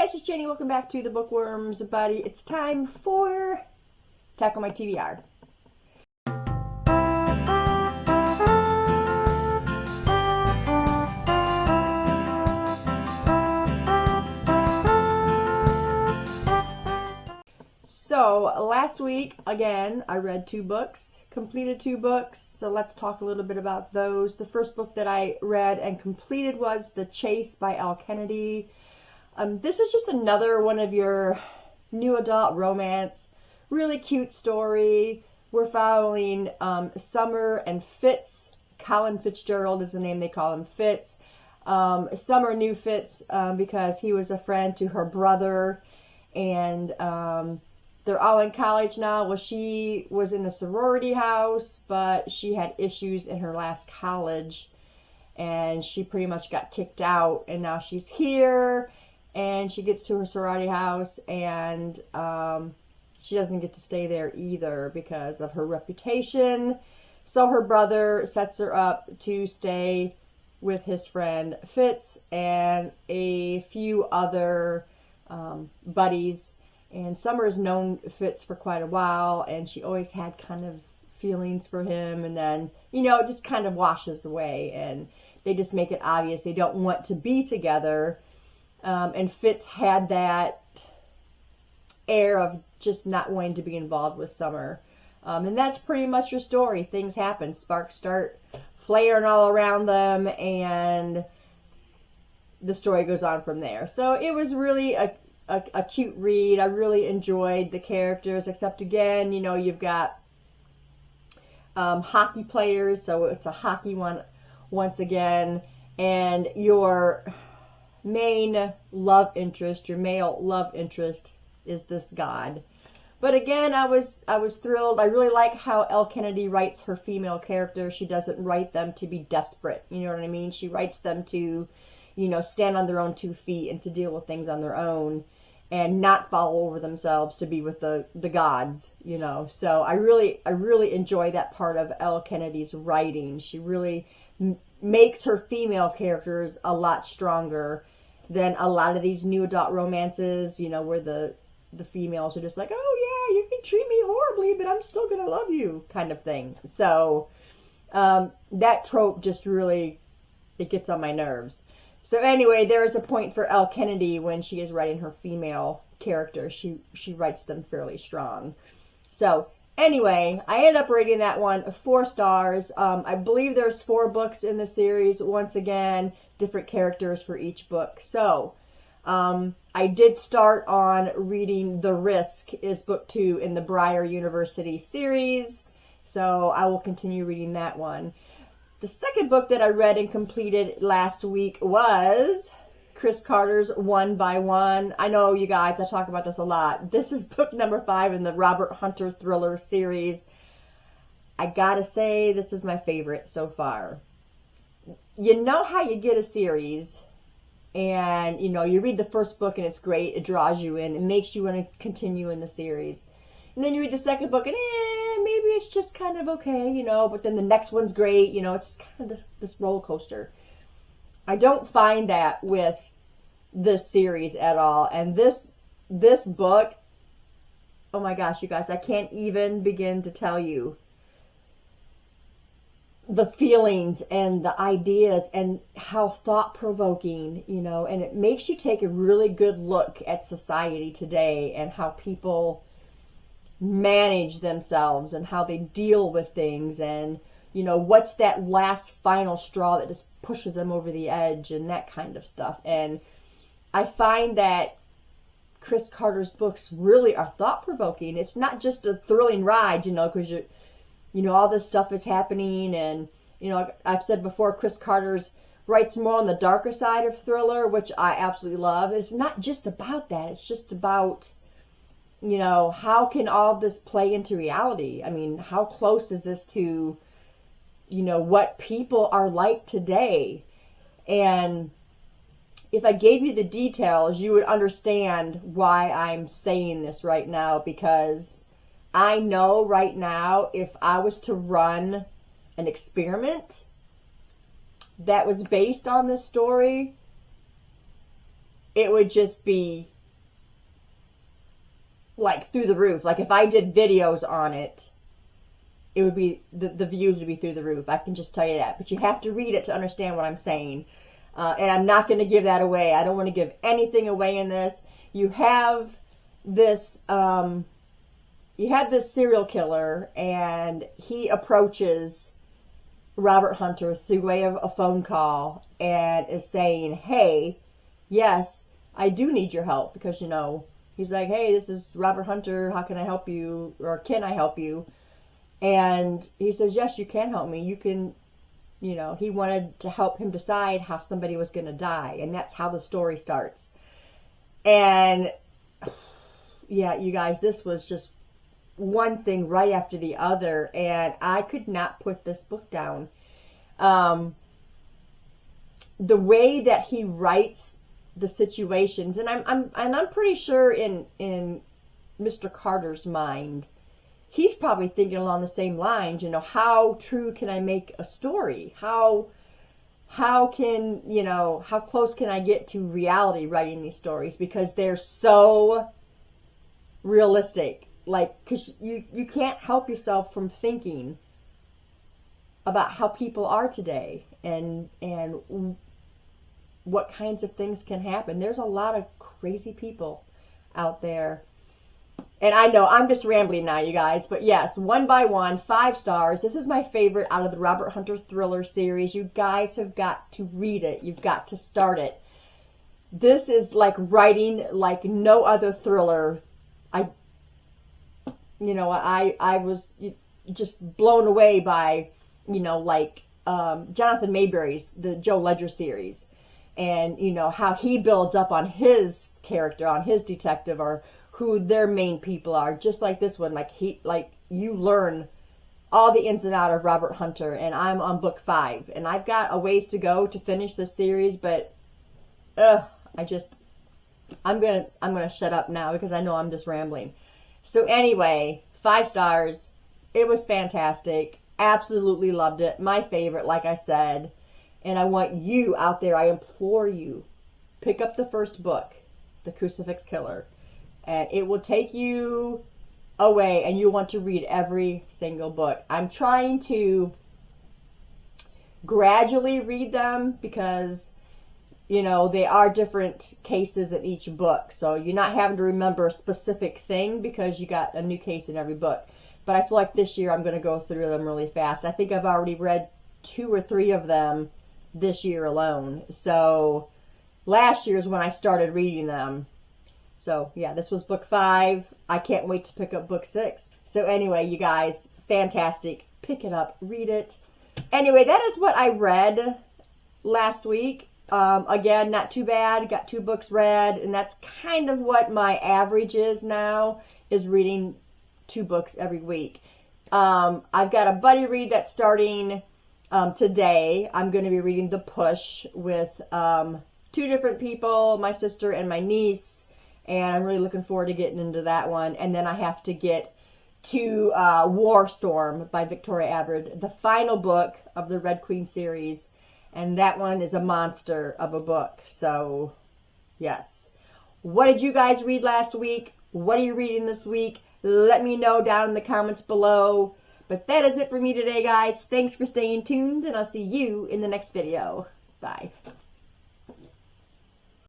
guys, it's Jenny. Welcome back to the Bookworms Buddy. It's time for Tackle My TBR. So last week, again, I read 2 books, completed 2 books. So let's talk a little bit about those. The first book that I read and completed was The Chase by Elle Kennedy. This is just another one of your new adult romance, really cute story. We're following Summer and Fitz. Colin Fitzgerald is the name they call him, Fitz. Summer knew Fitz because he was a friend to her brother, and they're all in college now. Well, she was in a sorority house, but she had issues in her last college, and she pretty much got kicked out, and now she's here. And she gets to her sorority house, and she doesn't get to stay there either because of her reputation. So her brother sets her up to stay with his friend Fitz and a few other buddies. And Summer's known Fitz for quite a while, and she always had kind of feelings for him. And then, it just kind of washes away, and they just make it obvious they don't want to be together. And Fitz had that air of just not wanting to be involved with Summer. And that's pretty much your story. Things happen. Sparks start flaring all around them, and the story goes on from there. So it was really a cute read. I really enjoyed the characters, except again, you've got hockey players, so it's a hockey one once again. And your main love interest, your male love interest, is this god. But again, I was thrilled. I really like how Elle Kennedy writes her female characters. She doesn't write them to be desperate. You know what I mean? She writes them to, stand on their own 2 feet and to deal with things on their own and not fall over themselves to be with the gods, So I really enjoy that part of Elle Kennedy's writing. She really makes her female characters a lot stronger than a lot of these new adult romances, where the females are just like, oh yeah, you can treat me horribly, but I'm still gonna love you, kind of thing. So that trope just really, it gets on my nerves. So anyway, there is a point for Elle Kennedy when she is writing her female characters. She writes them fairly strong. So anyway, I ended up rating that one 4 stars. I believe there's 4 books in the series. Once again, different characters for each book. So I did start on reading The Risk, is book 2 in the Briar University series. So I will continue reading that one. The second book that I read and completed last week was Chris Carter's One by One. I know, you guys, I talk about this a lot. This is book number 5 in the Robert Hunter thriller series. I gotta say, this is my favorite so far. You know how you get a series and, you read the first book and it's great. It draws you in. It makes you want to continue in the series. And then you read the second book and maybe it's just kind of okay, but then the next one's great. It's just kind of this roller coaster. I don't find that with this series at all. And this book, oh my gosh, you guys, I can't even begin to tell you the feelings and the ideas and how thought-provoking, and it makes you take a really good look at society today and how people manage themselves and how they deal with things, and what's that last final straw that just pushes them over the edge and that kind of stuff. And I find that Chris Carter's books really are thought-provoking. It's not just a thrilling ride, because all this stuff is happening, and I've said before, Chris Carter's writes more on the darker side of thriller, which I absolutely love. It's not just about that. It's just about how can all this play into reality? I mean, how close is this to, what people are like today? And if I gave you the details, you would understand why I'm saying this right now, because I know right now if I was to run an experiment that was based on this story, it would just be like through the roof. Like if I did videos on it, it would be, the views would be through the roof. I can just tell you that. But you have to read it to understand what I'm saying. And I'm not going to give that away. I don't want to give anything away in this. You have this serial killer, and he approaches Robert Hunter through way of a phone call and is saying, hey, yes, I do need your help, because, you know, he's like, hey, this is Robert Hunter, how can I help you, or can I help you? And he says, yes, you can help me. You can, you know, he wanted to help him decide how somebody was going to die, and that's how the story starts. And yeah, you guys, this was just one thing right after the other, and I could not put this book down. The way that he writes the situations, and I'm pretty sure in Mr. Carter's mind, he's probably thinking along the same lines. You know, how true can I make a story? How can, you know, how close can I get to reality writing these stories, because they're so realistic. Like, because you can't help yourself from thinking about how people are today, and what kinds of things can happen. There's a lot of crazy people out there. And I know I'm just rambling now, you guys, but yes, One by One, 5 stars. This is my favorite out of the Robert Hunter thriller series. You guys have got to read it. You've got to start it. This is like writing like no other thriller. I was just blown away by, you know, like Jonathan Mayberry's The Joe Ledger series, and, you know, how he builds up on his character, on his detective, or who their main people are. Just like this one, like you learn all the ins and outs of Robert Hunter, and I'm on book 5, and I've got a ways to go to finish this series, but I'm gonna shut up now, because I know I'm just rambling. So anyway, 5 stars. It was fantastic. Absolutely loved it. My favorite, like I said. And I want you out there, I implore you, pick up the first book, The Crucifix Killer. And it will take you away, and you'll want to read every single book. I'm trying to gradually read them, because, you know, they are different cases in each book. So you're not having to remember a specific thing, because you got a new case in every book. But I feel like this year I'm going to go through them really fast. I think I've already read 2 or 3 of them this year alone. So last year is when I started reading them. So yeah, this was book 5. I can't wait to pick up book 6. So anyway, you guys, fantastic. Pick it up, read it. Anyway, that is what I read last week. Again, not too bad. Got 2 books read, and that's kind of what my average is now, is reading 2 books every week. I've got a buddy read that's starting today. I'm going to be reading The Push with 2 different people, my sister and my niece, and I'm really looking forward to getting into that one. And then I have to get to War Storm by Victoria Avard, the final book of the Red Queen series, and that one is a monster of a book. So yes, what did you guys read last week? What are you reading this week? Let me know down in the comments below. But that is it for me today, guys. Thanks for staying tuned, and I'll see you in the next video. Bye.